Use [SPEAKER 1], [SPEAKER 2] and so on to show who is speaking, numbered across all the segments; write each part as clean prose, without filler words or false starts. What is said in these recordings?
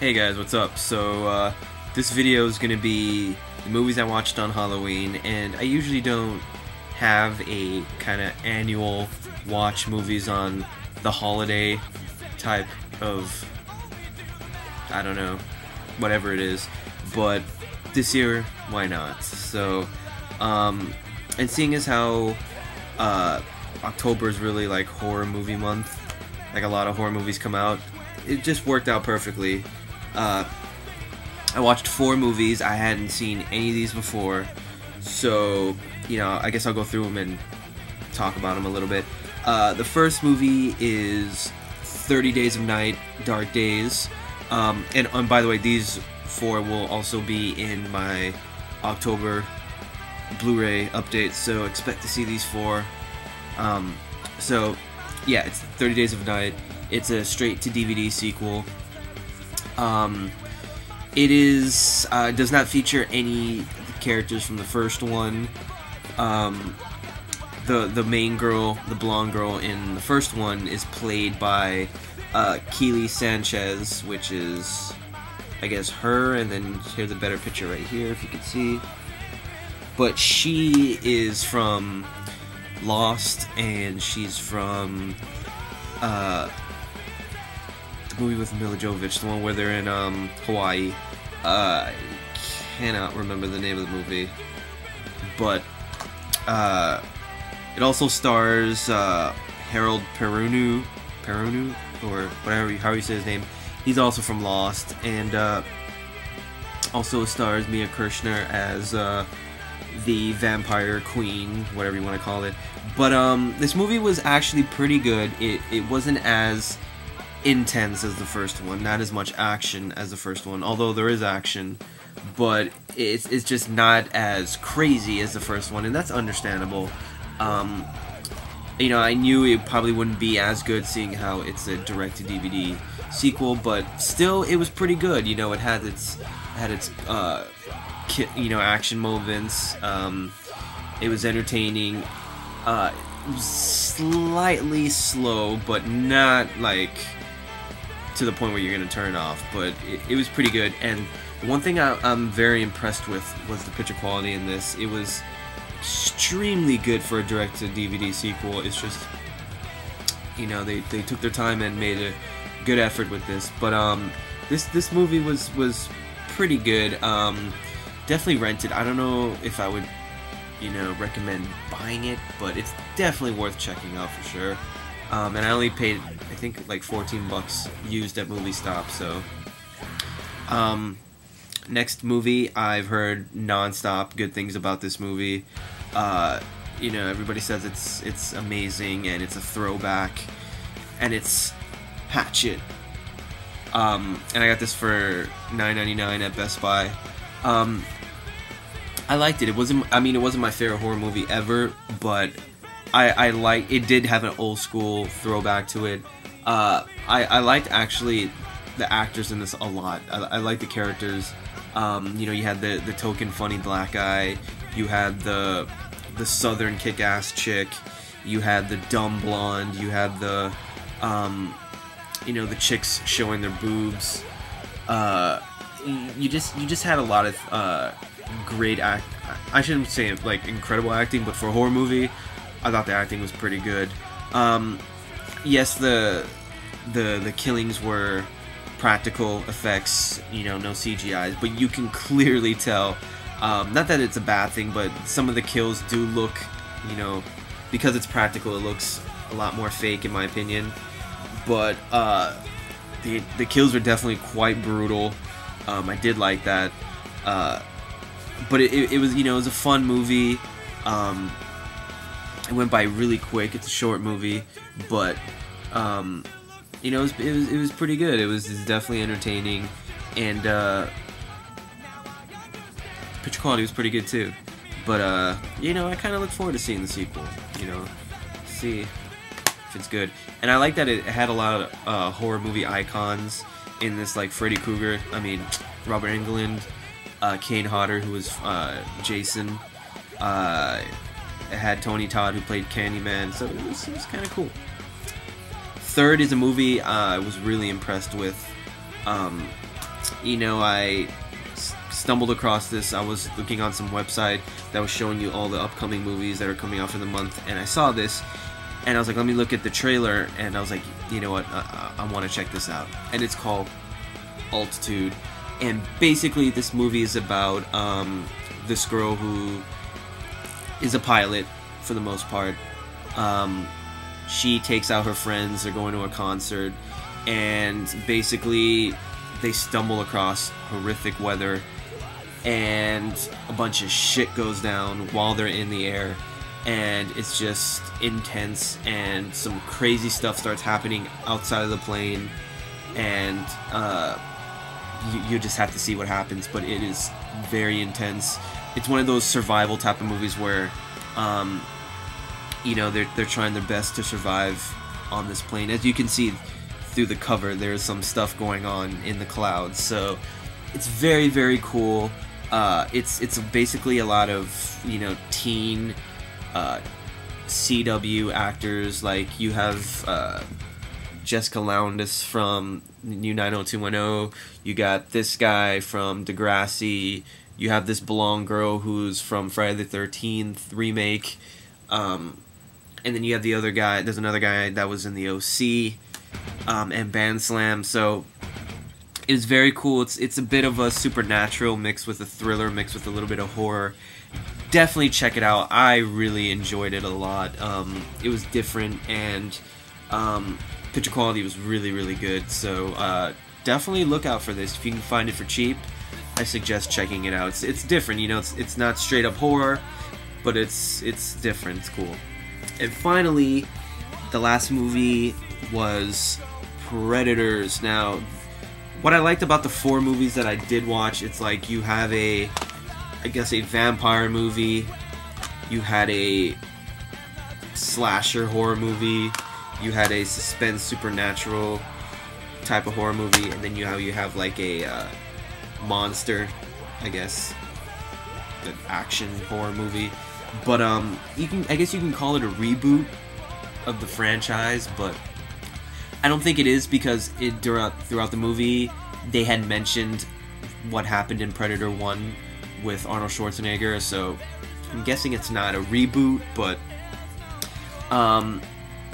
[SPEAKER 1] Hey guys, what's up? So this video is going to be the movies I watched on Halloween, and I usually don't have a kind of annual watch movies on the holiday type of, I don't know, whatever it is, but this year, why not? So, and seeing as how October is really like horror movie month, like a lot of horror movies come out, it just worked out perfectly. I watched 4 movies. I hadn't seen any of these before, so you know, I guess I'll go through them and talk about them a little bit. The first movie is 30 Days of Night, Dark Days, and by the way, these 4 will also be in my October Blu-ray update, so expect to see these 4. So yeah, it's 30 Days of Night. It's a straight to DVD sequel. It is does not feature any of the characters from the first one. The main girl, the blonde girl in the first one, is played by Keely Sanchez, which is, I guess, her. And then here's a better picture right here, if you can see. But she is from Lost, and she's from the movie with Mila Jovovich, the one where they're in Hawaii. I cannot remember the name of the movie, but it also stars Harold Perrineau, or whatever, how you say his name. He's also from Lost, and also stars Mia Kirshner as the vampire queen, whatever you want to call it. But this movie was actually pretty good. It wasn't as intense as the first one, not as much action as the first one, although there is action, but it's just not as crazy as the first one, and that's understandable. You know, I knew it probably wouldn't be as good, seeing how it's a direct-to-DVD sequel, but still, it was pretty good. You know, it had its you know, action moments. It was entertaining. It was slightly slow, but not like to the point where you're gonna turn it off, but it was pretty good. And the one thing I'm very impressed with was the picture quality in this. It was extremely good for a direct-to-DVD sequel. It's just, you know, they took their time and made a good effort with this. But this movie was pretty good. Definitely rented. I don't know if I would, you know, recommend buying it, but it's definitely worth checking out for sure. And I only paid, I think, like 14 bucks used at Movie Stop. So next movie, I've heard non-stop good things about this movie. You know, everybody says it's amazing, and it's a throwback, and it's Hatchet. And I got this for $9.99 at Best Buy. I liked it. It wasn't my favorite horror movie ever, but I like it. Did have an old school throwback to it. I liked actually the actors in this a lot. I like the characters. You know, you had the token funny black guy. You had the southern kick-ass chick. You had the dumb blonde. You had the you know, the chicks showing their boobs. You just had a lot of great I shouldn't say like incredible acting, but for a horror movie, I thought the acting was pretty good. Yes, the killings were practical effects, you know, no CGI, but you can clearly tell, not that it's a bad thing, but some of the kills do look, you know, because it's practical, it looks a lot more fake in my opinion. But the kills were definitely quite brutal. I did like that. But it was, you know, it was a fun movie. It went by really quick. It's a short movie, but you know, it was pretty good. It was definitely entertaining, and picture quality was pretty good too. But you know, I kind of look forward to seeing the sequel. You know, see if it's good. And I like that it had a lot of horror movie icons in this, like Freddy Krueger. I mean, Robert Englund, Kane Hodder, who was Jason. It had Tony Todd, who played Candyman, so it was kind of cool. Third is a movie I was really impressed with. you know, I stumbled across this. I was looking on some website that was showing you all the upcoming movies that are coming out for the month, and I saw this, and I was like, let me look at the trailer, and I was like, you know what, I want to check this out. And it's called Altitude, and basically this movie is about this girl who is a pilot for the most part. She takes out her friends, they're going to a concert, and basically they stumble across horrific weather, and a bunch of shit goes down while they're in the air, and it's just intense, and some crazy stuff starts happening outside of the plane, and you just have to see what happens, but it is very intense. It's one of those survival type of movies where you know, they're trying their best to survive on this plane. As you can see through the cover, there's some stuff going on in the clouds, so it's very, very cool. It's basically a lot of, you know, teen CW actors. Like, you have Jessica Lowndes from New 90210. You got this guy from Degrassi. You have this blonde girl who's from Friday the 13th remake. And then you have the other guy. There's another guy that was in the OC and Band Slam. So it's very cool. It's a bit of a supernatural mixed with a thriller, mixed with a little bit of horror. Definitely check it out. I really enjoyed it a lot. It was different, and picture quality was really, really good. So definitely look out for this. If you can find it for cheap, I suggest checking it out. It's different, you know. It's not straight up horror, but it's different. It's cool. And finally, the last movie was Predators. Now, what I liked about the 4 movies that I did watch, it's like you have I guess a vampire movie, you had a slasher horror movie, you had a suspense supernatural type of horror movie, and then you have like a monster, I guess, an action horror movie. But I guess you can call it a reboot of the franchise, but I don't think it is, because throughout the movie they had mentioned what happened in Predator 1 with Arnold Schwarzenegger, so I'm guessing it's not a reboot, but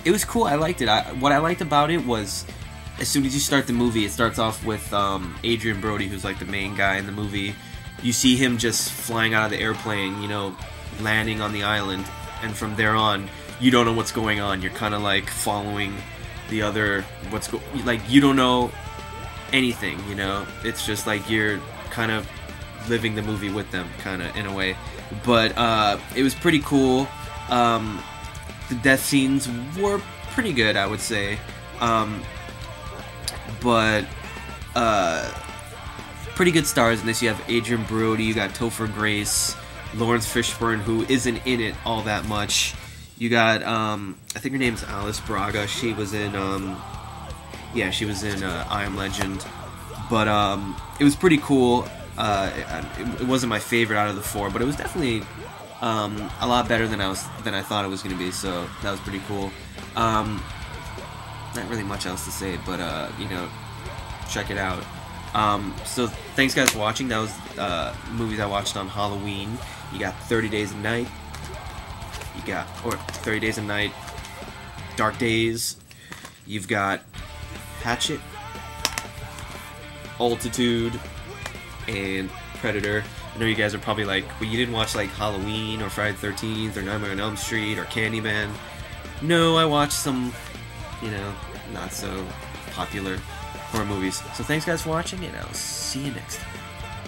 [SPEAKER 1] it was cool. I liked it. What I liked about it was, as soon as you start the movie, it starts off with Adrian Brody, who's like the main guy in the movie. You see him just flying out of the airplane, you know, landing on the island, and from there on, you don't know what's going on. You're kind of like following the other, like, you don't know anything, you know. It's just like you're kind of living the movie with them, kind of, in a way. But it was pretty cool. The death scenes were pretty good, I would say. But pretty good stars in this. You have Adrian Brody, you got Topher Grace, Lawrence Fishburne, who isn't in it all that much. You got, I think her name's Alice Braga. She was in, yeah, she was in I Am Legend. But it was pretty cool. It wasn't my favorite out of the 4, but it was definitely a lot better than I thought it was going to be. So that was pretty cool. Not really much else to say, but you know, check it out. So thanks guys for watching. That was movies I watched on Halloween. You got 30 Days a Night. You got 30 Days a Night, Dark Days. You've got Hatchet, Altitude, and Predator. I know you guys are probably like, well, you didn't watch like Halloween or Friday the 13th or Nightmare on Elm Street or Candyman. No, I watched some, you know, not so popular horror movies. So thanks guys for watching, and I'll see you next time.